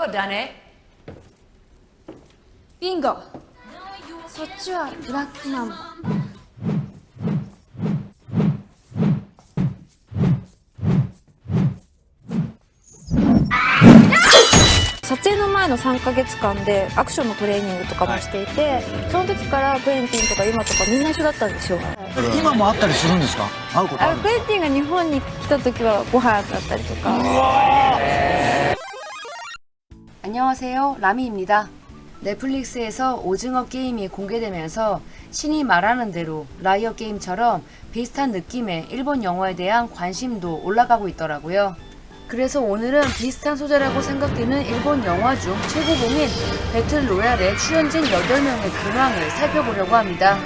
個誰？ビンゴ。そっちはブラックマン。撮影の前の3ヶ月間でアクションのトレーニングとかもしていて、その時からクエンティンとかユマとかみんな一緒だったんですよ。今も会ったりするんですか？会うことあるんですか？クエンティンが日本に来た時はご飯だったりとか。안녕하세요, 라미입니다. 넷플릭스에서 오징어 게임이 공개되면서 신이 말하는 대로 라이어 게임처럼 비슷한 느낌의 일본 영화에 대한 관심도 올라가고 있더라고요. 그래서 오늘은 비슷한 소재라고 생각되는 일본 영화 중 최고봉인 배틀로얄에 출연진 8명의 근황을 살펴보려고 합니다.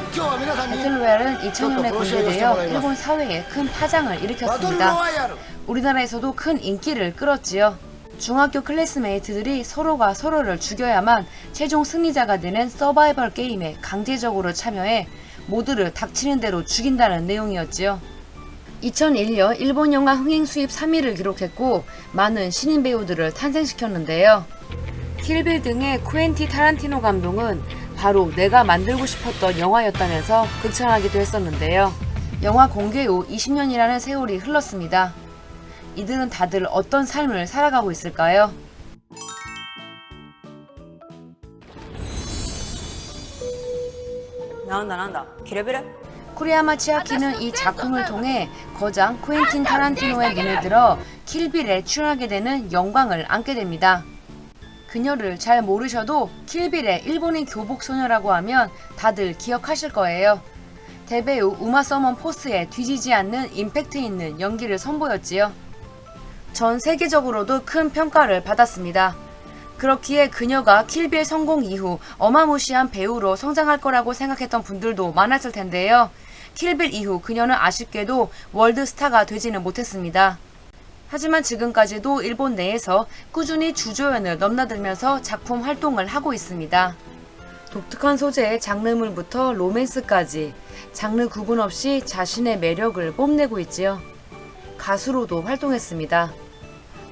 배틀로얄은 2000년에 공개되어 일본 사회에 큰 파장을 일으켰습니다. 우리나라에서도 큰 인기를 끌었지요. 중학교 클래스메이트들이 서로가 서로를 죽여야만 최종 승리자가 되는 서바이벌 게임에 강제적으로 참여해 모두를 닥치는 대로 죽인다는 내용이었지요. 2001년 일본 영화 흥행 수입 3위를 기록했고 많은 신인 배우들을 탄생시켰는데요. 킬빌 등의 쿠엔티 타란티노 감독은 바로 내가 만들고 싶었던 영화였다면서 극찬하기도 했었는데요. 영화 공개 후 20년이라는 세월이 흘렀습니다. 이들은 다들 어떤 삶을 살아가고 있을까요?なんだキレビレ？ 쿠리야마 치아키는 이 작품을 통해 거장 쿠엔틴 타란티노의 눈에 들어 킬빌에 출연하게 되는 영광을 안게 됩니다. 그녀를 잘 모르셔도 킬빌의 일본인 교복 소녀라고 하면 다들 기억하실 거예요. 대배우 우마 서먼 포스에 뒤지지 않는 임팩트 있는 연기를 선보였지요. 전 세계적으로도 큰 평가를 받았습니다. 그렇기에 그녀가 킬빌 성공 이후 어마무시한 배우로 성장할 거라고 생각했던 분들도 많았을 텐데요. 킬빌 이후 그녀는 아쉽게도 월드스타가 되지는 못했습니다. 하지만 지금까지도 일본 내에서 꾸준히 주조연을 넘나들면서 작품 활동을 하고 있습니다. 독특한 소재의 장르물부터 로맨스까지 장르 구분 없이 자신의 매력을 뽐내고 있지요. 가수로도 활동했습니다.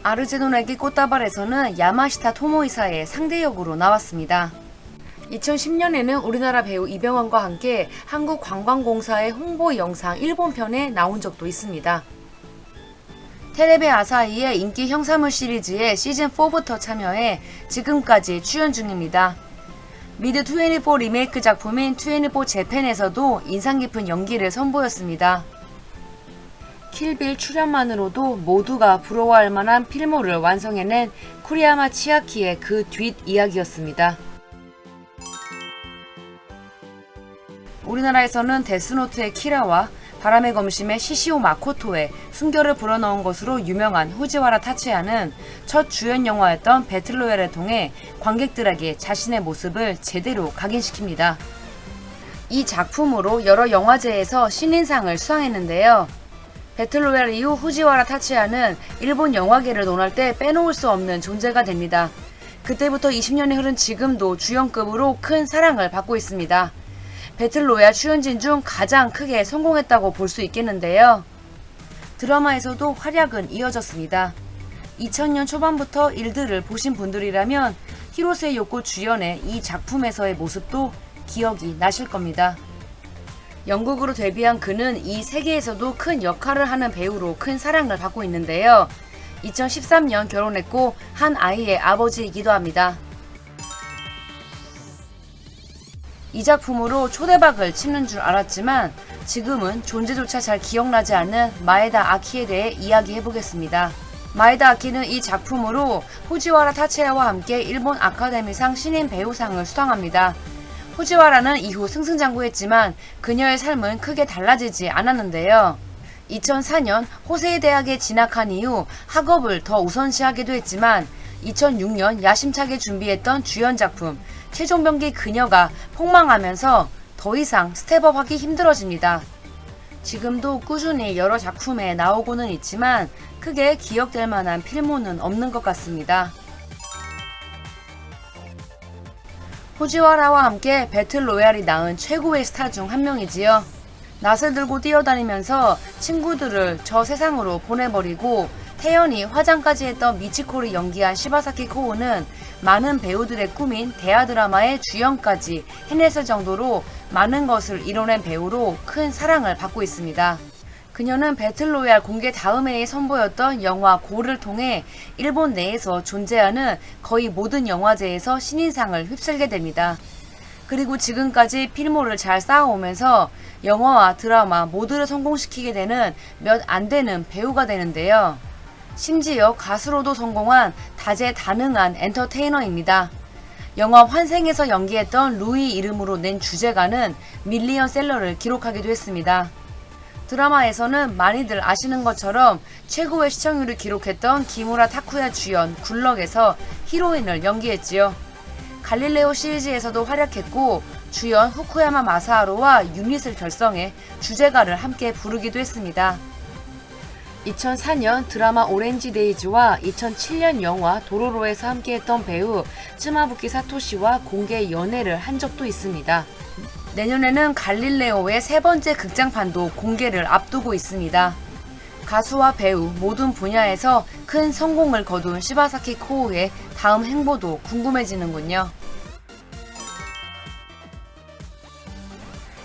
아르제노네기 꽃다발에서는 야마시타 토모이사의 상대 역으로 나왔습니다. 2010년에는 우리나라 배우 이병헌과 함께 한국관광공사의 홍보 영상 일본편에 나온 적도 있습니다. 테레비 아사히의 인기 형사물 시리즈에 시즌4부터 참여해 지금까지 출연 중입니다. 미드24 리메이크 작품인 24 재팬에서도 인상 깊은 연기를 선보였습니다. 킬빌 출연만으로도 모두가 부러워할 만한 필모를 완성해낸 쿠리야마 치아키의 그 뒷이야기였습니다. 우리나라에서는 데스노트의 키라와 바람의 검심의 시시오 마코토의 숨결을 불어넣은 것으로 유명한 후지와라 타츠야는 첫 주연 영화였던 배틀로얄을 통해 관객들에게 자신의 모습을 제대로 각인시킵니다. 이 작품으로 여러 영화제에서 신인상을 수상했는데요. 배틀로얄 이후 후지와라 타츠야는 일본 영화계를 논할 때 빼놓을 수 없는 존재가 됩니다. 그때부터 20년이 흐른 지금도 주연급으로 큰 사랑을 받고 있습니다. 배틀로얄 출연진 중 가장 크게 성공했다고 볼 수 있겠는데요. 드라마에서도 활약은 이어졌습니다. 2000년 초반부터 일들을 보신 분들이라면 히로세 요코 주연의 이 작품에서의 모습도 기억이 나실 겁니다. 영국으로 데뷔한 그는 이 세계에서도 큰 역할을 하는 배우로 큰 사랑을 받고 있는데요. 2013년 결혼했고 한 아이의 아버지이기도 합니다. 이 작품으로 초대박을 치는 줄 알았지만 지금은 존재조차 잘 기억나지 않는 마에다 아키에 대해 이야기해보겠습니다. 마에다 아키는 이 작품으로 후지와라 타츠야와 함께 일본 아카데미상 신인 배우상을 수상합니다. 후지와라는 이후 승승장구했지만 그녀의 삶은 크게 달라지지 않았는데요. 2004년 호세이 대학에 진학한 이후 학업을 더 우선시하기도 했지만 2006년 야심차게 준비했던 주연 작품 최종병기 그녀가 폭망하면서 더 이상 스텝업하기 힘들어집니다. 지금도 꾸준히 여러 작품에 나오고는 있지만 크게 기억될 만한 필모는 없는 것 같습니다. 후지와라와 함께 배틀로얄이 낳은 최고의 스타 중 한 명이지요. 낯을 들고 뛰어다니면서 친구들을 저 세상으로 보내버리고 태연이 화장까지 했던 미치코를 연기한 시바사키 코우는 많은 배우들의 꿈인 대하 드라마의 주연까지 해냈을 정도로 많은 것을 이뤄낸 배우로 큰 사랑을 받고 있습니다. 그녀는 배틀로얄 공개 다음 해에 선보였던 영화 고를 통해 일본 내에서 존재하는 거의 모든 영화제에서 신인상을 휩쓸게 됩니다. 그리고 지금까지 필모를 잘 쌓아오면서 영화와 드라마 모두를 성공시키게 되는 몇 안 되는 배우가 되는데요. 심지어 가수로도 성공한 다재다능한 엔터테이너입니다. 영화 환생에서 연기했던 루이 이름으로 낸 주제가는 밀리언셀러를 기록하기도 했습니다. 드라마에서는 많이들 아시는 것처럼 최고의 시청률을 기록했던 기무라 타쿠야 주연 굴럭에서 히로인을 연기했지요. 갈릴레오 시리즈에서도 활약했고 주연 후쿠야마 마사하루와 유닛을 결성해 주제가를 함께 부르기도 했습니다. 2004년 드라마 오렌지 데이즈와 2007년 영화 도로로에서 함께했던 배우 츠마부키 사토시와 공개 연애를 한 적도 있습니다. 내년에는 갈릴레오의 세 번째 극장판도 공개를 앞두고 있습니다. 가수와 배우 모든 분야에서 큰 성공을 거둔 시바사키 코우의 다음 행보도 궁금해지는군요.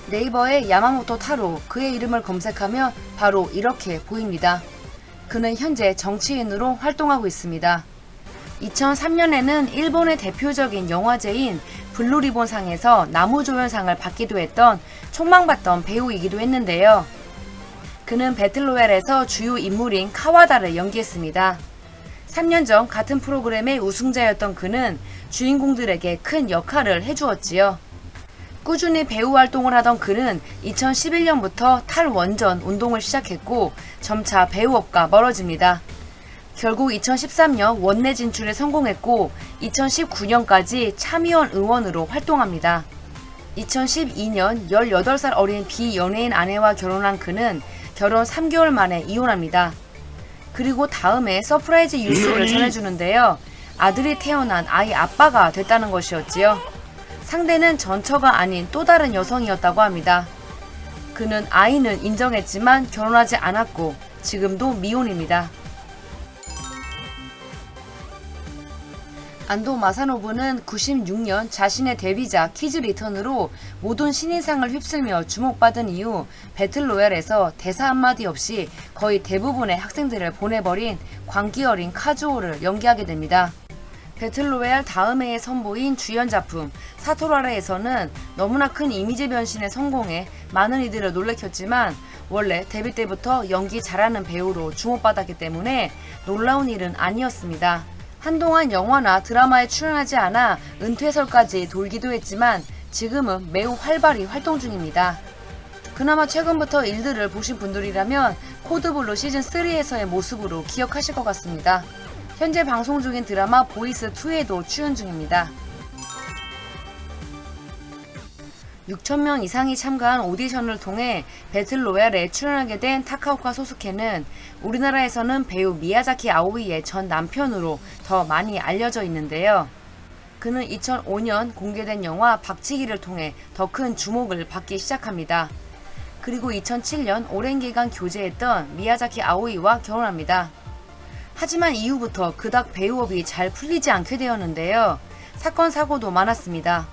네이버에 야마모토 타로 그의 이름을 검색하면 바로 이렇게 보입니다. 그는 현재 정치인으로 활동하고 있습니다. 2003년에는 일본의 대표적인 영화제인 블루리본상에서 나무조연상을 받기도 했던 촉망받던 배우이기도 했는데요. 그는 배틀로얄에서 주요 인물인 카와다를 연기했습니다. 3년 전 같은 프로그램의 우승자였던 그는 주인공들에게 큰 역할을 해주었지요. 꾸준히 배우 활동을 하던 그는 2011년부터 탈원전 운동을 시작했고 점차 배우업과 멀어집니다. 결국 2013년 원내 진출에 성공했고 2019년까지 참의원 의원으로 활동합니다. 2012년 18살 어린 비연예인 아내와 결혼한 그는 결혼 3개월 만에 이혼합니다. 그리고 다음에 서프라이즈 뉴스를 전해주는데요. 아들이 태어난 아이 아빠가 됐다는 것이었지요. 상대는 전처가 아닌 또 다른 여성이었다고 합니다. 그는 아이는 인정했지만 결혼하지 않았고 지금도 미혼입니다. 안도 마사노부는 96년 자신의 데뷔작 키즈 리턴으로 모든 신인상을 휩쓸며 주목받은 이후 배틀로얄에서 대사 한마디 없이 거의 대부분의 학생들을 보내버린 광기 어린 카즈오를 연기하게 됩니다. 배틀로얄 다음 해에 선보인 주연 작품 사토라레에서는 너무나 큰 이미지 변신에 성공해 많은 이들을 놀래켰지만 원래 데뷔 때부터 연기 잘하는 배우로 주목받았기 때문에 놀라운 일은 아니었습니다. 한동안 영화나 드라마에 출연하지 않아 은퇴설까지 돌기도 했지만 지금은 매우 활발히 활동 중입니다. 그나마 최근부터 일들을 보신 분들이라면 코드블루 시즌3에서의 모습으로 기억하실 것 같습니다. 현재 방송 중인 드라마 보이스2에도 출연 중입니다. 6,000명 이상이 참가한 오디션을 통해 배틀로얄에 출연하게 된 타카오카 소스케는 우리나라에서는 배우 미야자키 아오이의 전 남편으로 더 많이 알려져 있는데요. 그는 2005년 공개된 영화 박치기를 통해 더 큰 주목을 받기 시작합니다. 그리고 2007년 오랜 기간 교제했던 미야자키 아오이와 결혼합니다. 하지만 이후부터 그닥 배우업이 잘 풀리지 않게 되었는데요. 사건 사고도 많았습니다.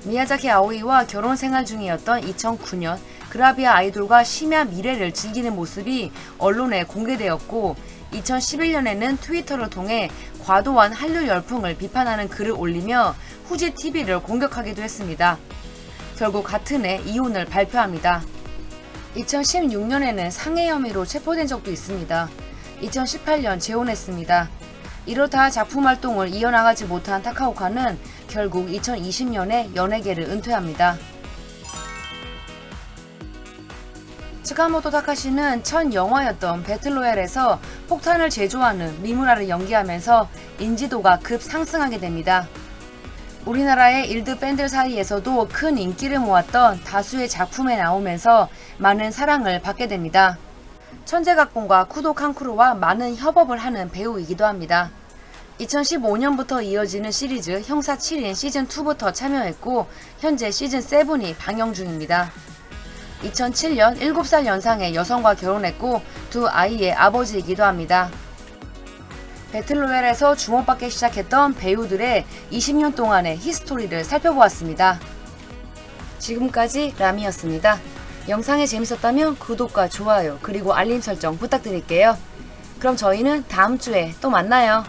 미야자키 아오이와 결혼 생활 중이었던 2009년 그라비아 아이돌과 심야 미래를 즐기는 모습이 언론에 공개되었고 2011년에는 트위터를 통해 과도한 한류 열풍을 비판하는 글을 올리며 후지 TV를 공격하기도 했습니다. 결국 같은 해 이혼을 발표합니다. 2016년에는 상해 혐의로 체포된 적도 있습니다. 2018년 재혼했습니다. 이렇다 작품 활동을 이어나가지 못한 타카오카는 결국 2020년에 연예계를 은퇴합니다. 츠카모토 타카시는 첫 영화였던 배틀로얄에서 폭탄을 제조하는 미무라를 연기하면서 인지도가 급 상승하게 됩니다. 우리나라의 일드 팬들 사이에서도 큰 인기를 모았던 다수의 작품에 나오면서 많은 사랑을 받게 됩니다. 천재각본과 쿠도 칸쿠로와 많은 협업을 하는 배우이기도 합니다. 2015년부터 이어지는 시리즈 형사 7인 시즌2부터 참여했고 현재 시즌7이 방영 중입니다. 2007년 7살 연상의 여성과 결혼했고 두 아이의 아버지이기도 합니다. 배틀로얄에서 주목받기 시작했던 배우들의 20년 동안의 히스토리를 살펴보았습니다. 지금까지 라미였습니다. 영상이 재밌었다면 구독과 좋아요 그리고 알림 설정 부탁드릴게요. 그럼 저희는 다음 주에 또 만나요.